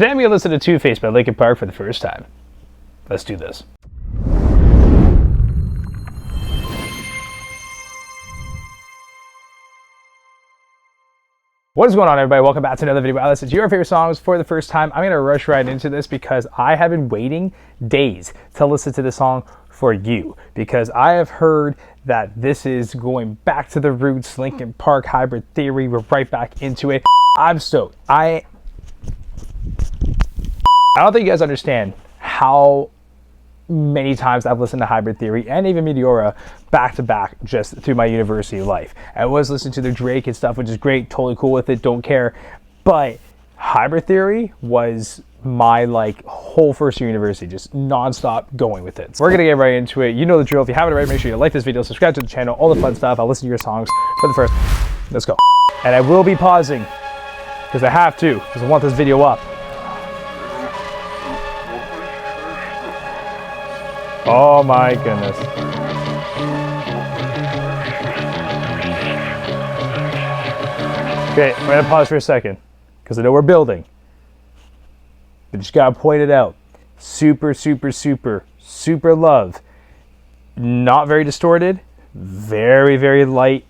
Today I'm going to listen to Two-Face by Linkin Park for the first time. Let's do this. What is going on, everybody? Welcome back to another video. I listened to your favorite songs for the first time. I'm going to rush right into this because I have been waiting days to listen to this song for you, because I have heard that this is going back to the roots, Linkin Park, Hybrid Theory. We're right back into it. I'm stoked. I don't think you guys understand how many times I've listened to Hybrid Theory and even Meteora back to back just through my university life. I was listening to the Drake and stuff, which is great, totally cool with it, don't care. But Hybrid Theory was my whole first year university, just non-stop going with it. So we're gonna get right into it. You know the drill. If you haven't already, make sure you like this video, subscribe to the channel, all the fun stuff. I'll listen to your songs for the first. Let's go. And I will be pausing because I have to, because I want this video up. Oh my goodness. Okay, I'm gonna pause for a second because I know we're building. But just gotta point it out. Super, super, super, super love. Not very distorted. Very, very light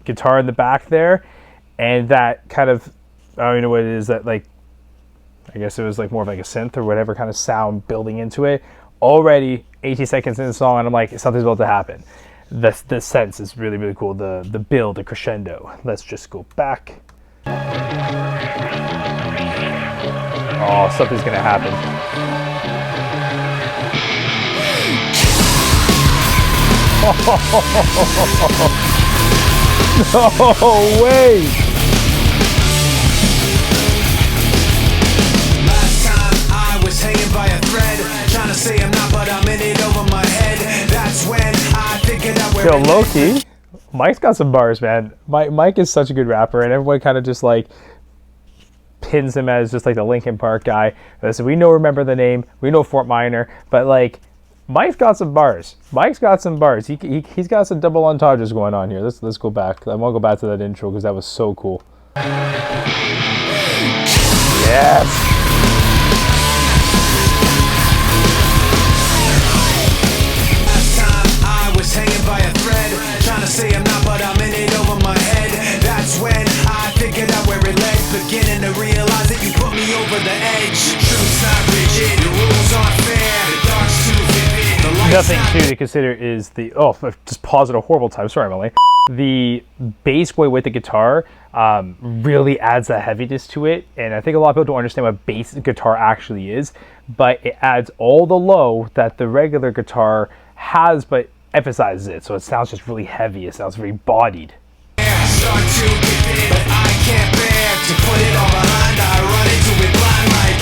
guitar in the back there. And that kind of, I don't even know what it is, that I guess it was more of a synth or whatever kind of sound building into it. Already 18 seconds in the song and I'm like, something's about to happen. The sense is really, really cool. The build, the crescendo. Let's just go back. Oh, something's gonna happen. No way! Last time I was hanging by a thread, trying to say I'm not, but I'm in it over my head. That's when I figured out where. Yo, low-key, Mike's got some bars, man. Mike is such a good rapper, and everyone kind of just pins him as just the Linkin Park guy. So we remember the name, we know Fort Minor, but Mike's got some bars. Mike's got some bars. He's got some double entendres going on here. Let's go back. I want to go back to that intro because that was so cool. Yes. Hanging by a thread, trying to say I'm not, but I'm in it over my head. That's when I figured out where it led, beginning to realize that you put me over the edge. Truth's not rigid, the rules aren't fair, the dark's too vivid, the light's nothing to consider is the, oh, just pause at a horrible time, sorry Emily. The bass boy with the guitar really adds that heaviness to it, and I think a lot of people don't understand what bass guitar actually is, but it adds all the low that the regular guitar has, but emphasizes it, so it sounds just really heavy. It sounds very bodied. Start to give in, I can't bear to put it all behind. I run into it blind like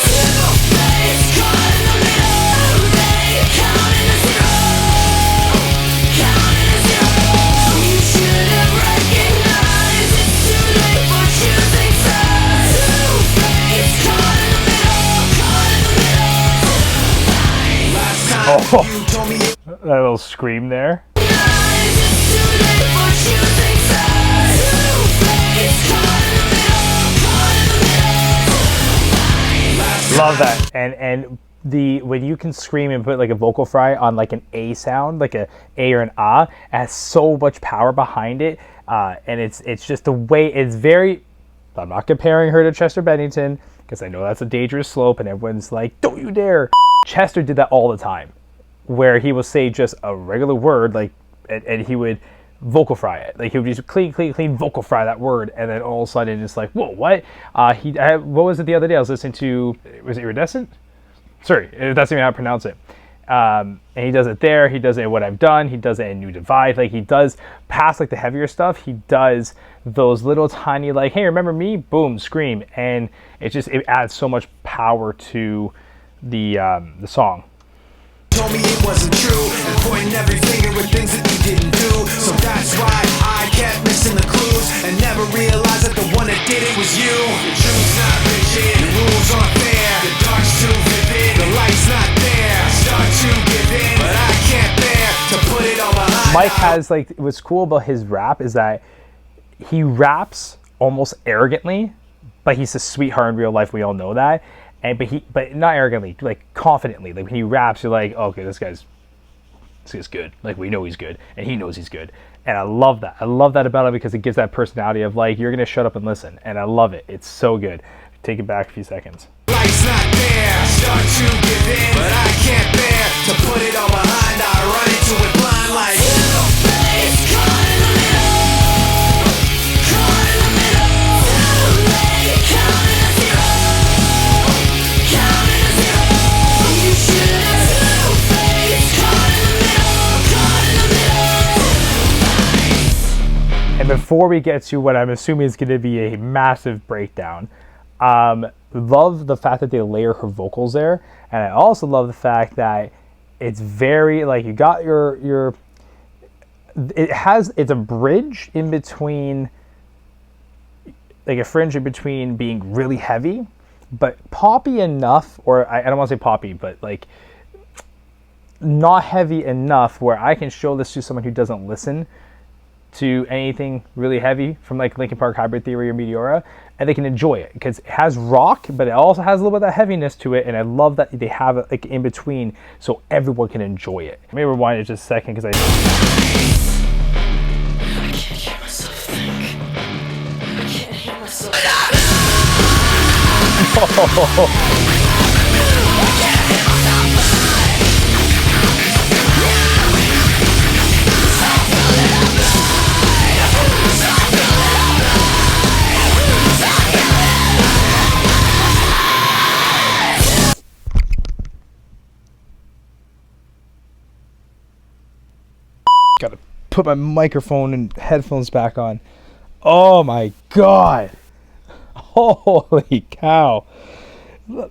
Two-Face caught in the middle. They counting to zero, counting to zero. You should have recognized it's too late for choosing sides. Two-Face caught in the middle, caught in the middle. Last time you told me. That little scream there. Love that. And when you can scream and put a vocal fry on an A sound, a A or an ah, it has so much power behind it. And it's just the way it's very. I'm not comparing her to Chester Bennington because I know that's a dangerous slope and everyone's like, don't you dare. Chester did that all the time, where he will say just a regular word, and he would vocal fry it. He would just clean vocal fry that word, and then all of a sudden it's like, whoa, what? What was it the other day? I was listening to, was it Iridescent? Sorry, that's even how to pronounce it. And he does it there, he does it in What I've Done, he does it in New Divide. He does, past the heavier stuff, he does those little tiny, hey, remember me? Boom, scream. And it adds so much power to the song. Told me it wasn't true and pointing every finger at things that you didn't do. So that's why I kept missing the clues and never realized that the one that did it was you. The truth's not rigid, the rules aren't fair, the dark's too vivid, the light's not there. Start to give in, but I can't bear to put it all behind. Mike has what's cool about his rap is that he raps almost arrogantly, Like he's a sweetheart in real life. We all know that. But not arrogantly, like confidently. Like when he raps, you're like, oh, okay, this guy's good. Like we know he's good, and he knows he's good. And I love that. I love that about him because it gives that personality of like, you're gonna shut up and listen. And I love it. It's so good. Take it back a few seconds. Life's not there, start to give in, but I can't bear to put it all behind. I run into it blind like two-faced, caught in the middle, caught in the middle, too late, counting a zero, counting a zero. You should have two-faced, caught in the middle, caught in the middle. And before we get to what I'm assuming is going to be a massive breakdown, love the fact that they layer her vocals there, and I also love the fact that it's very like you got your it's a bridge in between, like a fringe in between being really heavy but poppy enough, or I don't want to say poppy, but like not heavy enough where I can show this to someone who doesn't listen to anything really heavy from like Linkin Park, Hybrid Theory, or Meteora, and they can enjoy it because it has rock, but it also has a little bit of that heaviness to it, and I love that they have it like in between so everyone can enjoy it. Let me rewind it just a second because I can't hear myself think. I can't hear myself. gotta put my microphone and headphones back on. Oh my god. Holy cow.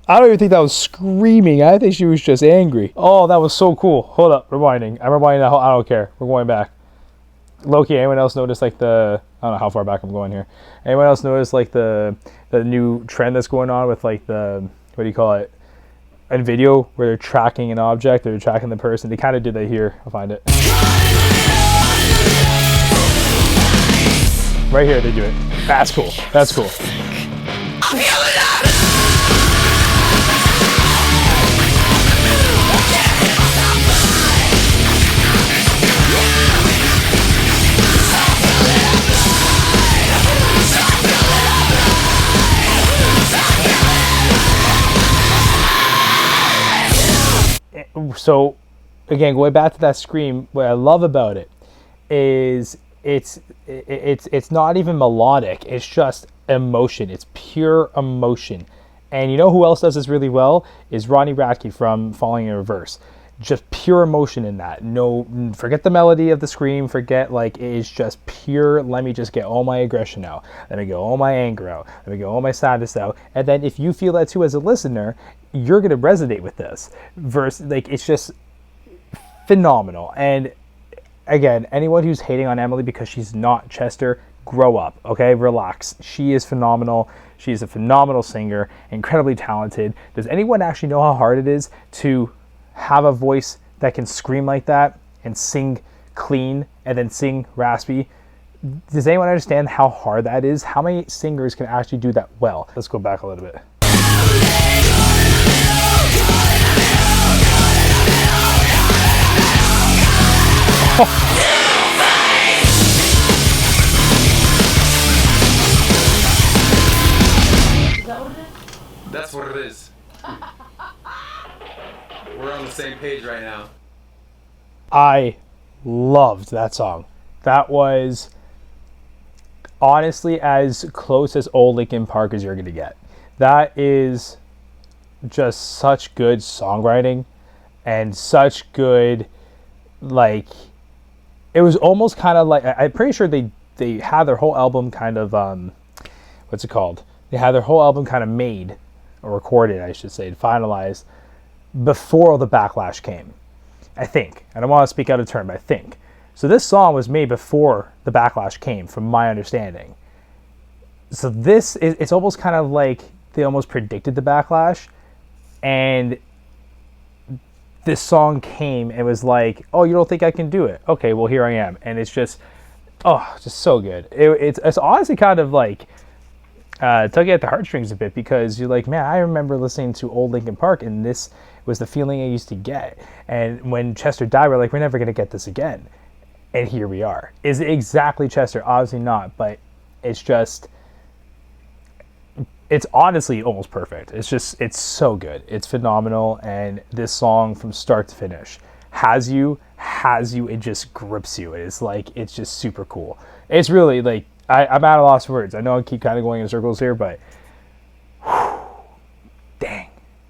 I don't even think that was screaming. I think she was just angry. Oh, that was so cool. Hold up, rewinding. I'm rewinding now. I don't care. We're going back. Loki, anyone else notice like I don't know how far back I'm going here. Anyone else notice like the new trend that's going on with like what do you call it? A video where they're tracking an object, they're tracking the person. They kind of did that here. I'll find it. Right here, they do it. That's cool. That's cool. So, again, going back to that scream, what I love about it is it's not even melodic. It's just emotion. It's pure emotion. And you know who else does this really well is Ronnie Radke from Falling in Reverse. Just pure emotion in that. No, forget the melody of the scream. Forget, like, it is just pure, let me just get all my aggression out. Let me get all my anger out. Let me get all my sadness out. And then if you feel that too as a listener, you're going to resonate with this. Like, it's just phenomenal. And again, anyone who's hating on Emily because she's not Chester, grow up, okay? Relax. She is phenomenal. She's a phenomenal singer, incredibly talented. Does anyone actually know how hard it is to have a voice that can scream like that and sing clean and then sing raspy? Does anyone understand how hard that is? How many singers can actually do that well? Let's go back a little bit. That's what it is. We're on the same page right now. I loved that song. That was honestly as close as old Linkin Park as you're going to get. That is just such good songwriting and such good, like, it was almost kind of like, I'm pretty sure they had their whole album kind of, what's it called? They had their whole album kind of made, or recorded, I should say, finalized, before all the backlash came. I think. I don't want to speak out of turn, but I think. So this song was made before the backlash came, from my understanding. So this is, it's almost kind of like they almost predicted the backlash, and this song came and was like, oh, you don't think I can do it? Okay, well, here I am. And it's just, oh, just so good. It's honestly kind of like, tug you at the heartstrings a bit, because you're like, man, I remember listening to old Linkin Park, and this was the feeling I used to get. And when Chester died, we're like, we're never gonna get this again. And here we are. Is it exactly Chester? Obviously not, but it's just, it's honestly almost perfect. It's so good. It's phenomenal, and this song from start to finish has you, it just grips you. It's like, it's just super cool. It's really like, I'm at a loss of words. I know I keep kind of going in circles here, but